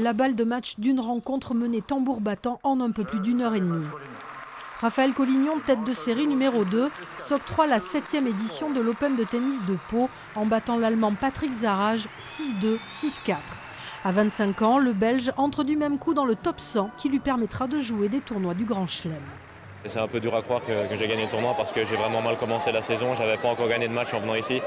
la balle de match d'une rencontre menée tambour battant en un peu plus d'une heure et demie. Raphaël Collignon, tête de série numéro 2, s'octroie la 7e édition de l'Open de tennis de Pau en battant l'Allemand Patrick Zarage 6-2, 6-4. À 25 ans, le Belge entre du même coup dans le top 100 qui lui permettra de jouer des tournois du Grand Chelem. C'est un peu dur à croire que j'ai gagné le tournoi parce que j'ai vraiment mal commencé la saison. Je n'avais pas encore gagné de match en venant ici.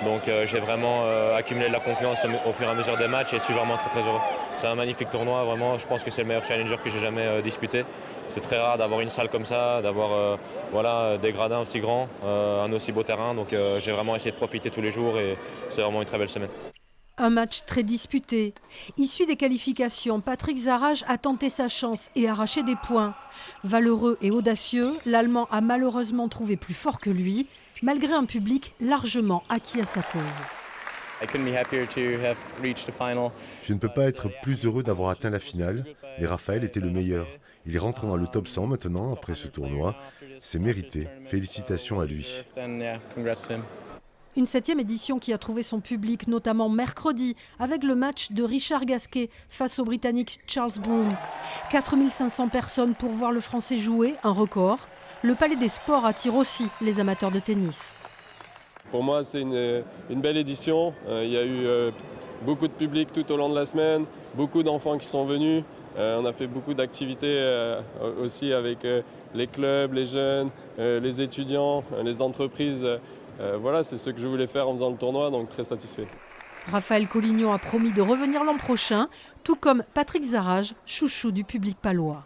Donc j'ai vraiment accumulé de la confiance au fur et à mesure des matchs et je suis vraiment très heureux. C'est un magnifique tournoi, vraiment. Je pense que c'est le meilleur challenger que j'ai jamais disputé. C'est très rare d'avoir une salle comme ça, d'avoir des gradins aussi grands, un aussi beau terrain. Donc j'ai vraiment essayé de profiter tous les jours et c'est vraiment une très belle semaine. Un match très disputé. Issu des qualifications, Patrick Zarage a tenté sa chance et arraché des points. Valeureux et audacieux, l'Allemand a malheureusement trouvé plus fort que lui, malgré un public largement acquis à sa cause. Je ne peux pas être plus heureux d'avoir atteint la finale, mais Raphaël était le meilleur. Il rentre dans le top 100 maintenant, après ce tournoi. C'est mérité. Félicitations à lui. Une 7e édition qui a trouvé son public, notamment mercredi, avec le match de Richard Gasquet face au Britannique Charles Broome. 4500 personnes pour voir le Français jouer, un record. Le Palais des Sports attire aussi les amateurs de tennis. Pour moi, c'est une belle édition. Il y a eu beaucoup de public tout au long de la semaine, beaucoup d'enfants qui sont venus. On a fait beaucoup d'activités aussi avec les clubs, les jeunes, les étudiants, les entreprises. Voilà, c'est ce que je voulais faire en faisant le tournoi, donc très satisfait. Raphaël Collignon a promis de revenir l'an prochain, tout comme Patrick Zarage, chouchou du public palois.